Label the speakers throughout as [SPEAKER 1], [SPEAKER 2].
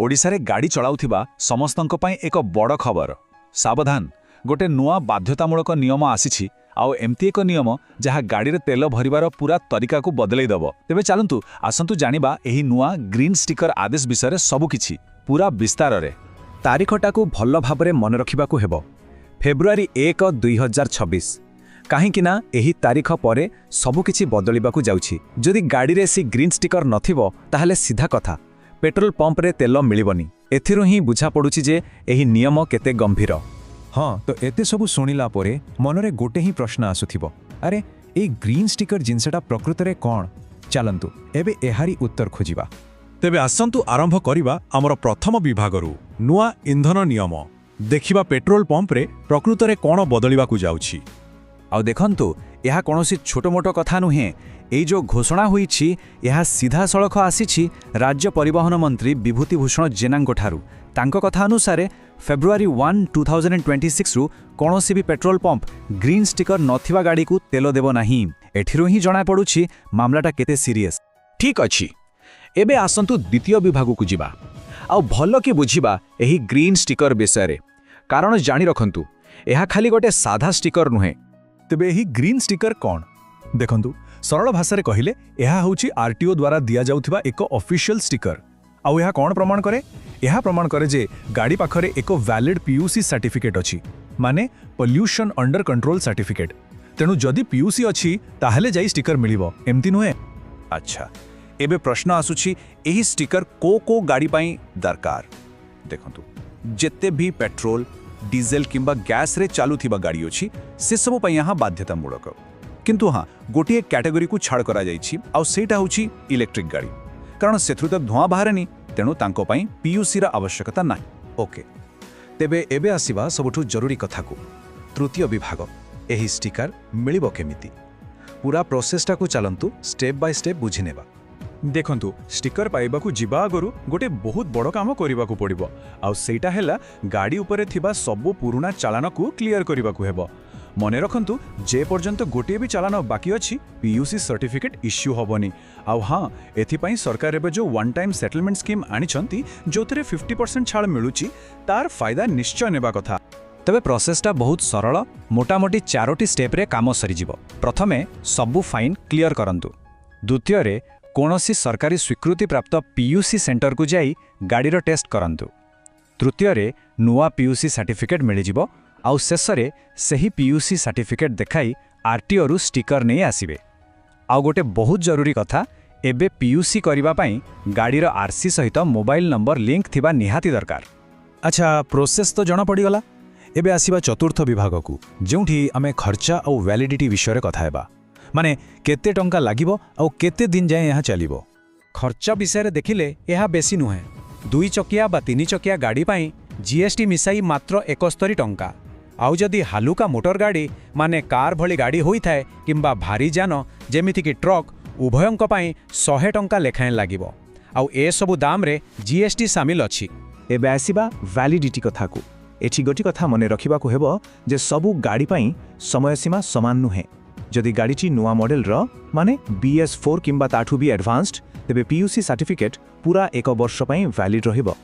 [SPEAKER 1] ओडिशारे गाड़ी चलाउथिबा समस्तंक पई एक बड़ खबर। सावधान, गोटे नुआ बाध्यतामूलक नियम आसीछि आउ एमती एक नियम जहाँ गाड़ी रे तेल भरिबार पूरा तरीका को बदलै दबो। तेबे चलंतु आसंतु जानिबा एही नुआ ग्रीन स्टिकर आदेश विषय सबुकिछि पूरा विस्तार रे। तारीखटाकू भल भाबरे मन रखिबाकू हेबो फेब्रुआरी 1, 2026। काहींकिना एही तारीख परे सबुकिछि बदलिबाकू जाउछि। जदि गाड़ी रे सी ग्रीन स्टिकर नथिबो ताहले सीधा कथा पेट्रोल पंप रे तेल मिलिबनी। एथिरु ही बुझा पड़ुछि जे एही नियम केते गंभीर।
[SPEAKER 2] हाँ, तो एते सबु सुनिला परे मनरे गोटे ही प्रश्न आसुथिबो, अरे ए ग्रीन स्टिकर जिनसटा प्रकृत रे कोन? चलंतु एबे एहारी उत्तर खोजिबा।
[SPEAKER 3] तेबे आसंतु आरंभ करिबा हमर प्रथम विभागरु नुआ इंधन नियम। देखिबा पेट्रोल पंप रे प्रकृत रे कोन बदलिबाकू जाउछि।
[SPEAKER 1] आउ देखंतु यह कोनोसी छोटो मोटो कथा नुहे। एई जो घोषणा होईछि यह सीधा सड़क आसीछि राज्य परिवहन मंत्री विभूतिभूषण जेनांको ठारू। तांको कथा अनुसार फेब्रुआरी 1, 2026 रु कोनोसी भी पेट्रोल पंप ग्रीन स्टिकर नथिबा गाड़ी को तेल देबो नाही। एठिरु ही जणा पडुछि मामलाटा केते सीरियस। ठीक अछि, एबे आसंतु द्वितीय विभाग को जिबा आउ भल कि बुझिबा एही ग्रीन स्टिकर विषय रे। कारण जानि रखंतु यह खाली गोटे साधा स्टिकर नुहे।
[SPEAKER 2] तेबे एही ग्रीन स्टिकर कोन? देखंतु सरल भाषा रे कहिले यह होछि आरटीओ द्वारा दिया जाउथिबा एक ऑफिशियल स्टिकर। आउ यह कोन प्रमाण करे? यह प्रमाण करे जे गाड़ी पाखरे एक वैलिड पीयूसी सर्टिफिकेट अछि, माने पोल्यूशन अंडर कंट्रोल सर्टिफिकेट। तेनु जदि पीयूसी अछि ताहले जाई स्टिकर मिलिबो, एमती नुहे।
[SPEAKER 1] अच्छा, एबे प्रश्न आसुछि एही स्टिकर को गाड़ी पाई दरकार। देखंतु जेते भी पेट्रोल डीजेल किंबा गैस रे चालुथिबा गाड़ी अछि से सब पई यहाँ बाध्यतामूलक। किंतु हाँ, गोटे कैटेगरी को छाड़ करा जाइछि आउ सेटा होछि इलेक्ट्रिक गाड़ी। कारण सेथु तो धुआं बाहरेनी, तेणु तांको पई पीयूसी रा आवश्यकता नाही। ओके, तेबे एबे आसीबा सबुठु जरूरी कथा को तृतीय विभाग। एही स्टिकर मिलिबो केमिति? पूरा प्रोसेसटा को चलंतु स्टेप बाय स्टेप बुझी नेबा।
[SPEAKER 2] देखंतु स्टिकर पाइबाकू जिबा आगरु गोटे बहुत बड़ काम करिबाकू पड़िबो। आउ सेटा हेला गाड़ी उपरे थिबा सबु पुराना चालान को क्लियर करिबाकू हेबो। मने रखंतु जे पर्यंत गोटे भी चालान बाकी अछि पीयूसी सर्टिफिकेट इश्यू होबनी। आउ हाँ, एथिपाई सरकार एबे जो वन टाइम सेटलमेंट स्कीम आनिछंती जोतरे 50% छाड़ मिलुची, तार फायदा निश्चय नेबा कथा।
[SPEAKER 1] तबे प्रोसेसटा बहुत सरल। मोटामोटी 4टी स्टेप रे काम सरीजिबो। प्रथमे सबु फाइन क्लियर करंतु। द्वितीय रे कोनोसी सरकारी स्वीकृति प्राप्त पीयूसी सेंटर को जाई गाड़ीर टेस्ट करंतु। तृतीय रे नुआ पीयूसी सर्टिफिकेट मिलिजिबो। आउ शेषरे सही पीयूसी सर्टिफिकेट देखाई आरटीओ रु स्टिकर नहीं आसीबे। आउ गोटे बहुत जरूरी कथा, एबे पीयूसी करिबा पई गाड़ीर आरसी सहित मोबाइल नंबर लिंक थिबा निहाती दरकार।
[SPEAKER 2] अच्छा, प्रोसेस तो जणा पड़ी गला। एबे आसीबा चतुर्थ विभाग को, जोंठी आमे खर्चा आउ वैलिडिटी विषय रे कथा हेबा। माने केते टंका लागिबो आउ केते दिन जाए यहाँ चलिबो।
[SPEAKER 4] खर्चा विषय रे देखिले यह बेसी नुहे। 2 चकिया बा 3 चकिया गाड़ी पाई जीएसटी मिसाई मात्र 71 टंका। आउ जदि हालुका मोटर गाड़ी माने कार भली गाड़ी होई थाए किंबा भारी जान जेमिति कि ट्रक, उभयंक पाई 100 टंका लेखाएं लागिबो। आउ ए सबु दाम रे जीएसटी शामिल अछि।
[SPEAKER 2] एबे आसीबा वैलिडिटी कथा को। एठी गोटी कथा मने रखिबाकू हेबो जे सबु गाड़ी पाई समय सीमा समान नुहे। जदि गाड़ीटी नुआ मॉडल रो माने BS4 किंबा ताठू भी एडवांस्ड, तेबे पीयूसी सर्टिफिकेट पूरा 1 वर्ष पाई वैलिड रहिबो।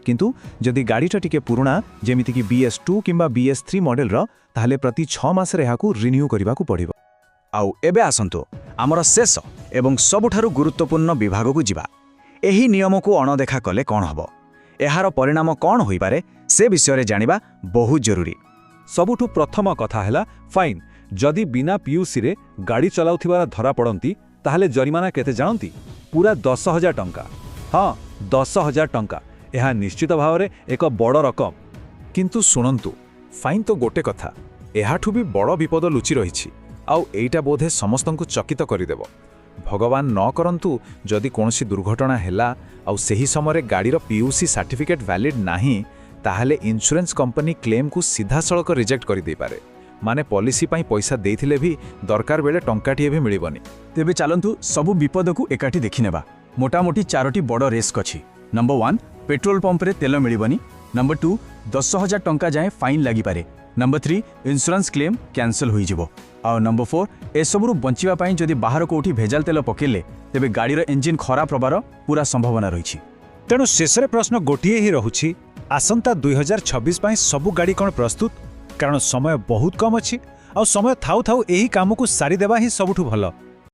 [SPEAKER 2] किंतु जदि गाड़ीटा टिके पुराना जेमिति कि BS2 किंबा BS3 मॉडल रो, ताहले प्रति 6 मास रे याकू रिन्यू करिबाकू पड़िबो।
[SPEAKER 1] आउ एबे आसंतु आमर शेष एवं सबुठारु गुरुत्वपूर्ण विभाग को जिबा। एही नियम को अणदेखा कले कोन हबो, एहार परिणाम कोन होई पारे से विषय रे जानिबा बहुत जरूरी।
[SPEAKER 3] सबुठु प्रथम कथा हैला फाइन। जदि बिना पीयूसी रे गाड़ी चलाउथिबार धरा पड़ंती ताहले जरिमाना केते जानती? पूरा 10,000 टंका। हाँ, 10,000 टंका। यह निश्चित भाव में एक बड़ रकम।
[SPEAKER 2] किंतु सुनंतु, फाइन तो गोटे कथा, एहाठू भी बड़ विपद लुचि रही। आउ एइटा बोधे समस्तंकु चकित करिदेबो। भगवान न करंतु जदि कोनोसी दुर्घटना हैला आउ सेही समय गाड़ीर पीयूसी सर्टिफिकेट वैलिड नाही, ताहले इंश्योरेंस कंपनी क्लेम को सीधा सड़क रिजेक्ट कर दे पारे। माने पॉलिसी पाई पैसा देथिले भी दरकार बेले टंकाटिए भी मिलिबनी।
[SPEAKER 1] तेबे चलंतु सबु विपद को एकाठी देखिनेबा। मोटामोटी 4टी बड़ रिस्क अछि। नंबर 1, पेट्रोल पंप रे तेल मिलिबनी। नंबर 2, 10,000 टंका जाए फाइन लागि पारे। नंबर 3, इंश्योरेंस क्लेम कैंसल होई जिवो। आ नंबर 4, ए सबरु बंचिबा पाई जदि बाहर कोठी भेजाल तेल पकेले तेबे गाड़ीर इंजिन खराब होबार पूरा संभावना रही। ତେଣୁ ଶେଷରେ ପ୍ରଶ୍ନ ଗୋଟିଏ ହିଁ ରହୁଛି, ଆସନ୍ତା 2026 ପାଇଁ ସବୁ ଗାଡ଼ି କ'ଣ ପ୍ରସ୍ତୁତ? କାରଣ ସମୟ ବହୁତ କମ୍ ଅଛି ଆଉ ସମୟ ଥାଉ ଥାଉ ଏହି କାମକୁ ସାରିଦେବା ହିଁ ସବୁଠୁ ଭଲ।